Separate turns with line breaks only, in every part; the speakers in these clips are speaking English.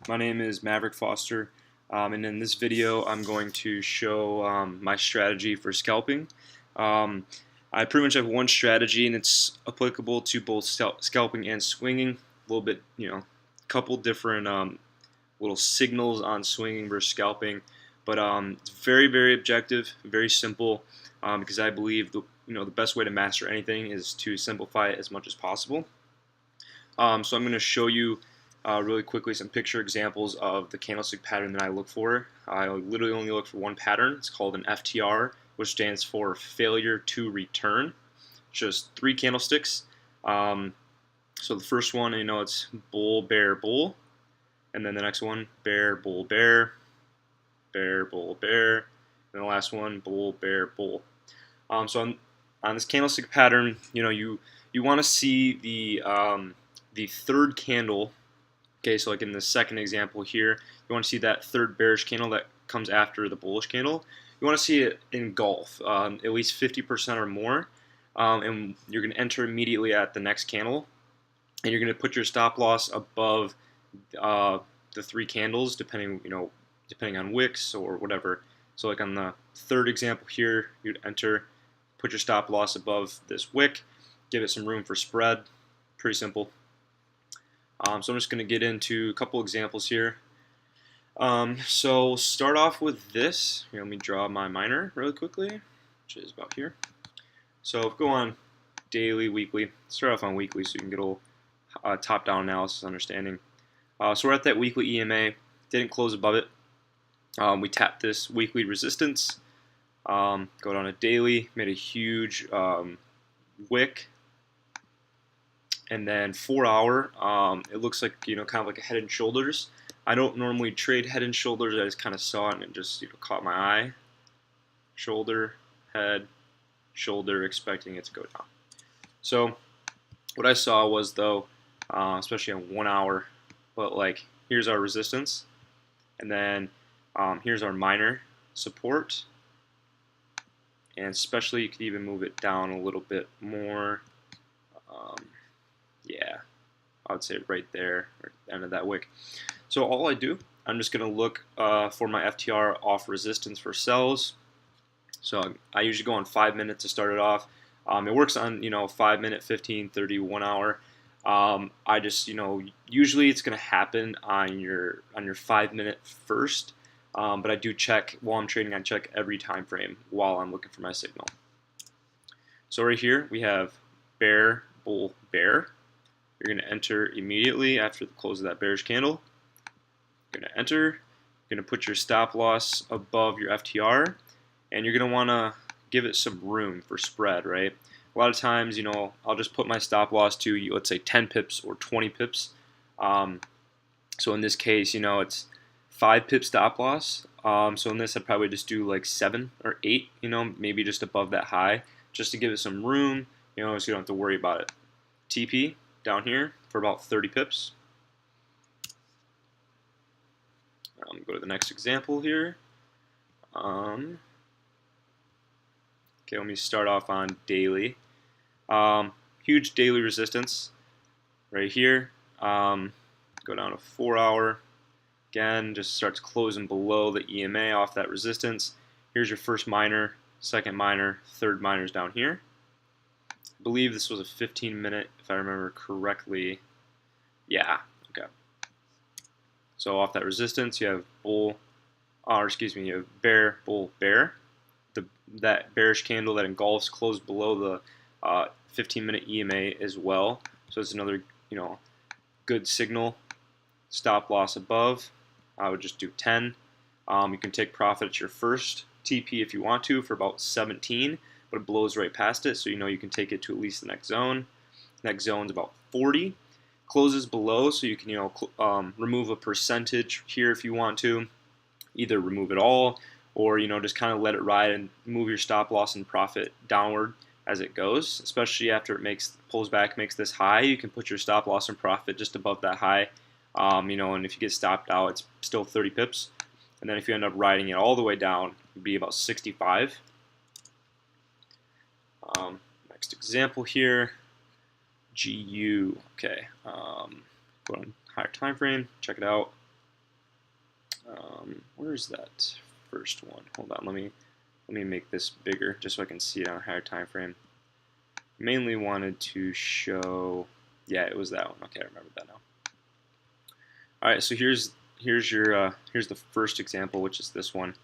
My name is Maverick Foster, and in this video I'm going to show my strategy for scalping. Um, I pretty much have one strategy and it's applicable to both scalping and swinging. A little bit, couple different little signals on swinging versus scalping, but it's very, very objective, very simple, because I believe the best way to master anything is to simplify it as much as possible. So I'm going to show you really quickly some picture examples of the candlestick pattern that I look for. I literally only look for one pattern. It's called an FTR, which stands for failure to return. Just three candlesticks. So the first one, it's bull, bear, bull. And then the next one, bear, bull, bear, bear, bull, bear. And the last one, bull, bear, bull. So on this candlestick pattern, you want to see the third candle. Okay, so like in the second example here, you want to see that third bearish candle that comes after the bullish candle. You want to see it engulf at least 50% or more, and you're going to enter immediately at the next candle, and you're going to put your stop loss above the three candles, depending on wicks or whatever. So like on the third example here, you'd enter, put your stop loss above this wick, give it some room for spread. Pretty simple. So I'm just going to get into a couple examples here. So start off with this. Here, let me draw my minor really quickly, which is about here. So go on daily, weekly. Start off on weekly so you can get a little top-down analysis understanding. So we're at that weekly EMA. Didn't close above it. We tapped this weekly resistance. Go down to daily. Made a huge wick. And then 4 hour, it looks like, kind of like a head and shoulders. I don't normally trade head and shoulders. I just kind of saw it and it just caught my eye. Shoulder, head, shoulder, expecting it to go down. So what I saw was, though, especially on 1 hour, but like here's our resistance, and then here's our minor support, and especially you could even move it down a little bit more. Yeah, I would say right there, or the end of that wick. So all I do, I'm just going to look for my FTR off resistance for sells. So I usually go on 5 minutes to start it off. It works on 5 minute, 15, 30, 1 hour. I just usually it's going to happen on your 5 minute first, but I do check while I'm trading. I check every time frame while I'm looking for my signal. So right here we have bear, bull, bear. You're going to enter immediately after the close of that bearish candle. You're going to enter. You're going to put your stop loss above your FTR, and you're going to want to give it some room for spread, right? A lot of times, I'll just put my stop loss to, let's say, 10 pips or 20 pips. So in this case, it's 5 pip stop loss. So in this, I'd probably just do like 7 or 8, maybe just above that high, just to give it some room, so you don't have to worry about it. TP down here for about 30 pips. Go to the next example here. Okay, let me start off on daily. Huge daily resistance right here. Go down to 4 hour. Again, just starts closing below the EMA off that resistance. Here's your first minor, second minor, third minor's down here. I believe this was a 15-minute, if I remember correctly. Yeah, okay. So off that resistance, you have you have bear, bull, bear. That bearish candle that engulfs closed below the 15-minute EMA as well. So it's another, good signal. Stop loss above. I would just do 10. You can take profit at your first TP if you want to for about 17. But it blows right past it, so you can take it to at least the next zone. Next zone's about 40. Closes below, so you can remove a percentage here if you want to. Either remove it all, or just kind of let it ride and move your stop loss and profit downward as it goes. Especially after it pulls back, makes this high, you can put your stop loss and profit just above that high. And if you get stopped out, it's still 30 pips. And then if you end up riding it all the way down, it'd be about 65. Next example here, GU. Okay, go on higher time frame, check it out. Where's that first one? Hold on, let me make this bigger just so I can see it on a higher time frame. Mainly wanted to show, yeah, it was that one. Okay, I remember that now. All right, so here's the first example, which is this one.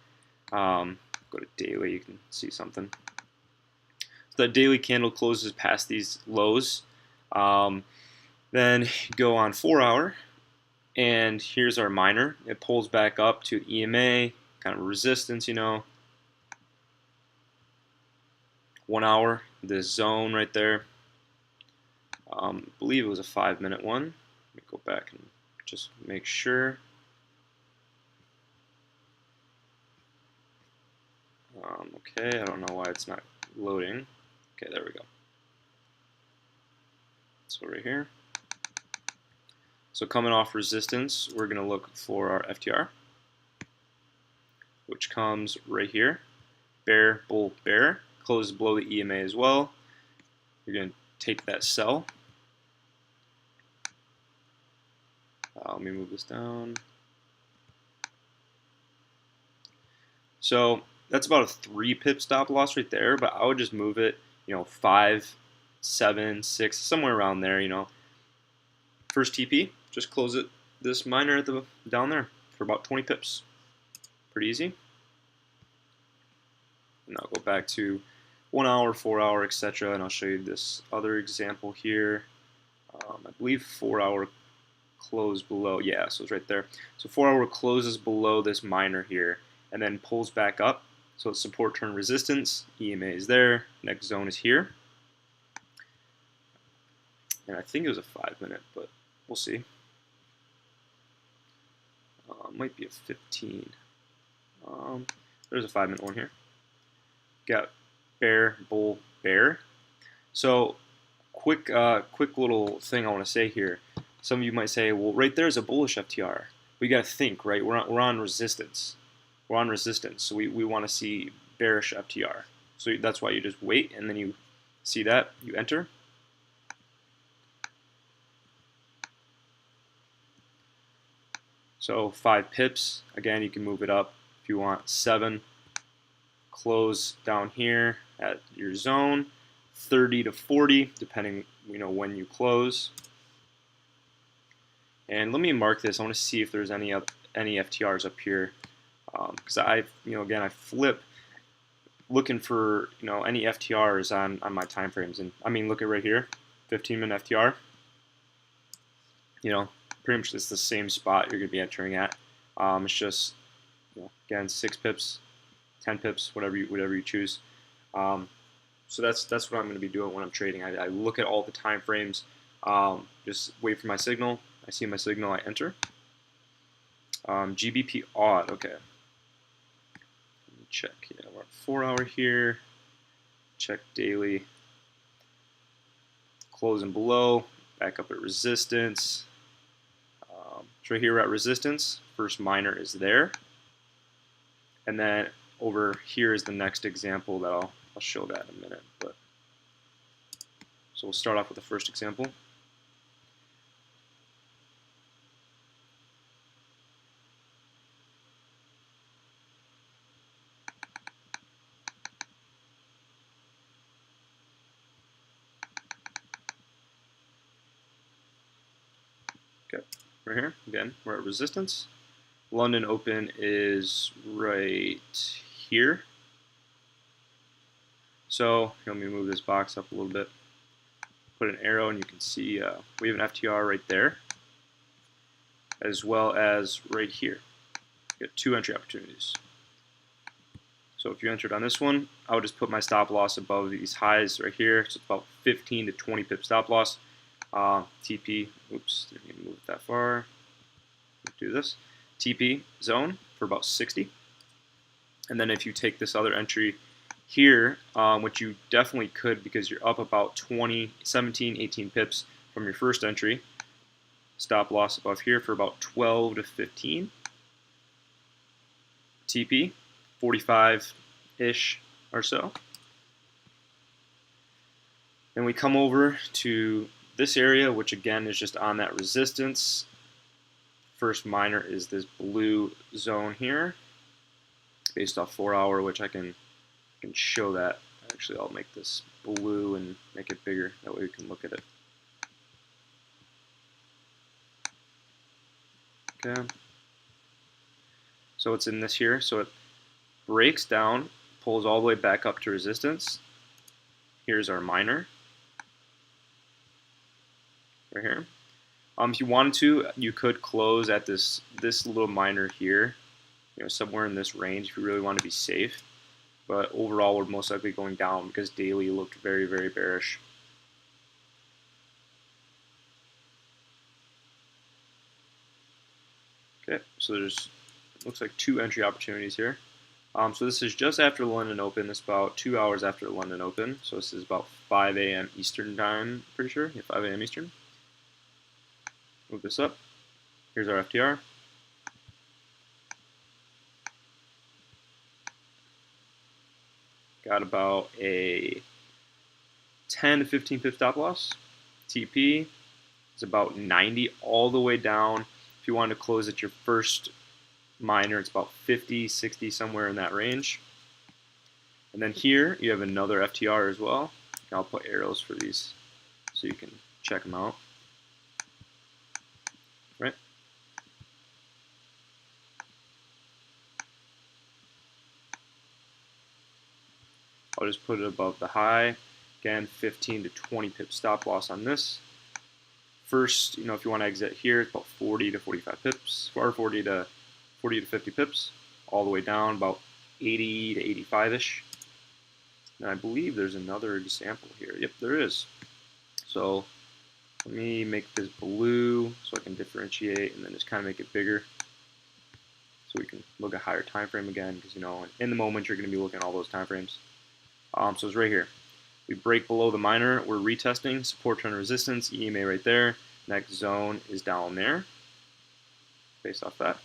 Go to daily, you can see something. So the daily candle closes past these lows. Then go on 4 hour, and here's our minor. It pulls back up to EMA, kind of resistance, you know. 1 hour, this zone right there. I believe it was a 5-minute one. Let me go back and just make sure. Okay, I don't know why it's not loading. Okay, there we go. So right here. So coming off resistance, we're going to look for our FTR, which comes right here. Bear, bull, bear. Closes below the EMA as well. You're going to take that sell. Let me move this down. So that's about a 3 pip stop loss right there, but I would just move it, you know, 5, 7, 6, somewhere around there, you know. First TP, just close it, this minor at the down there for about 20 pips. Pretty easy. And I'll go back to 1 hour, 4 hour, etc. And I'll show you this other example here. I believe 4 hour close below. Yeah, so it's right there. So 4 hour closes below this minor here and then pulls back up. So it's support, turn, resistance. EMA is there. Next zone is here. And I think it was a 5-minute, but we'll see. Might be a 15. There's a 5-minute one here. Got bear, bull, bear. So quick little thing I want to say here. Some of you might say, well, right there is a bullish FTR. We got to think, right? We're on resistance. We're on resistance, so we want to see bearish FTR. So that's why you just wait, and then you see that, you enter. So 5 pips. Again, you can move it up if you want. 7. Close down here at your zone. 30 to 40, depending, you know, when you close. And let me mark this. I want to see if there's any FTRs up here, because I flip looking for, you know, any FTRs on my time frames. And I mean, look at right here, 15-minute FTR. You know, pretty much it's the same spot you're going to be entering at. It's just, you know, again, 6 pips, 10 pips, whatever you choose. So that's what I'm going to be doing when I'm trading. I look at all the time frames, just wait for my signal. I see my signal, I enter. GBP odd, okay. Let me check, yeah, we're at 4 hour here. Check daily. Closing below, back up at resistance. So right here we're at resistance. First minor is there. And then over here is the next example that I'll show that in a minute. But so we'll start off with the first example. Okay, right here, again, we're at resistance. London Open is right here. So let me move this box up a little bit. Put an arrow and you can see we have an FTR right there, as well as right here. You get 2 entry opportunities. So if you entered on this one, I would just put my stop loss above these highs right here. So it's about 15 to 20 pip stop loss. TP, oops, didn't even move it that far. Do this. TP zone for about 60. And then if you take this other entry here, which you definitely could because you're up about 20, 17, 18 pips from your first entry. Stop loss above here for about 12 to 15. TP, 45-ish or so. Then we come over to this area, which again is just on that resistance. first miner is this blue zone here, based off 4-hour, which I can show that. Actually, I'll make this blue and make it bigger. That way we can look at it. Okay. So it's in this here. So it breaks down, pulls all the way back up to resistance. Here's our miner right here. If you wanted to, you could close at this little miner here, somewhere in this range if you really want to be safe. But overall, we're most likely going down because daily looked very, very bearish. Okay, so there's looks like 2 entry opportunities here. So this is just after the London Open. This is about 2 hours after the London Open. So this is about 5 a.m. Eastern time, pretty sure. Yeah, 5 a.m. Eastern. Move this up. Here's our FTR. Got about a 10 to 15 pip stop loss. TP is about 90 all the way down. If you want to close at your first miner, it's about 50, 60, somewhere in that range. And then here you have another FTR as well. I'll put arrows for these so you can check them out. Right? I'll just put it above the high. Again, 15 to 20 pip stop loss on this. First, if you want to exit here, it's about 40 to 45 pips, or 40 to 50 pips, all the way down about 80 to 85-ish. And I believe there's another example here. Yep, there is. So let me make this blue so I can differentiate and then just kind of make it bigger so we can look at higher time frame again, because in the moment you're going to be looking at all those time frames. So it's right here. We break below the miner, we're retesting, support trend resistance, EMA right there. Next zone is down there, based off that.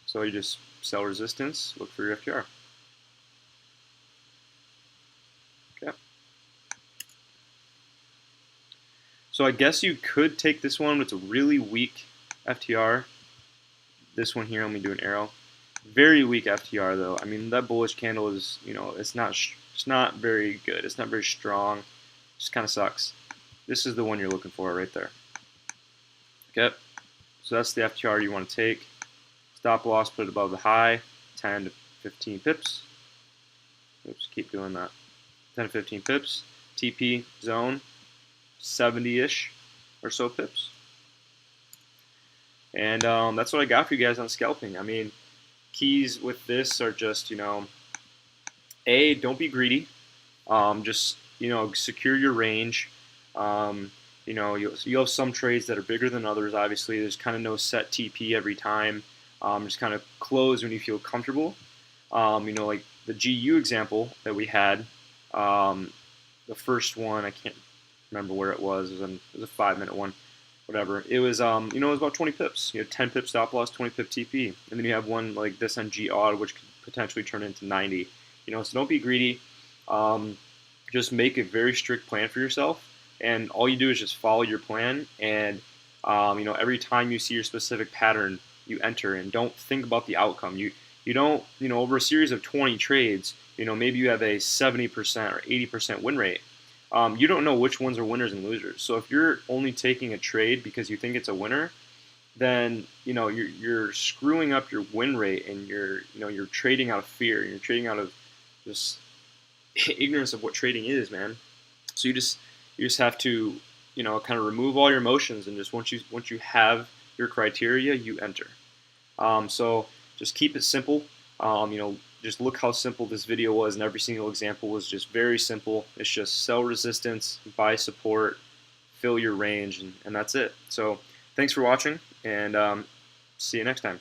So you just sell resistance, look for your FTR. Okay. So I guess you could take this one, but it's a really weak FTR. This one here, let me do an arrow. Very weak FTR though. I mean, that bullish candle is, it's not very good. It's not very strong. It just kind of sucks. This is the one you're looking for right there. Okay, so that's the FTR you want to take. Stop loss, put it above the high, 10 to 15 pips. Oops, keep doing that. 10 to 15 pips. TP zone, 70-ish or so pips. And that's what I got for you guys on scalping. I mean, keys with this are just, A, don't be greedy. Just, secure your range. You'll have some trades that are bigger than others, obviously. There's kind of no set TP every time. Just kind of close when you feel comfortable. Like the GU example that we had, the first one, I can't remember where it was. It was a 5-minute one, whatever. It was, it was about 20 pips. You had 10 pip stop loss, 20 pip TP. And then you have one like this on GAUD, which could potentially turn into 90. So don't be greedy. Just make a very strict plan for yourself. And all you do is just follow your plan. And, every time you see your specific pattern, you enter and don't think about the outcome. You don't, over a series of 20 trades, maybe you have a 70% or 80% win rate. You don't know which ones are winners and losers. So if you're only taking a trade because you think it's a winner, then you're screwing up your win rate, and you're trading out of fear. You're trading out of just ignorance of what trading is, man. So you just have to kind of remove all your emotions, and just once you have your criteria, you enter. So just keep it simple. Just look how simple this video was, and every single example was just very simple. It's just sell resistance, buy support, fill your range, and that's it. So thanks for watching, and see you next time.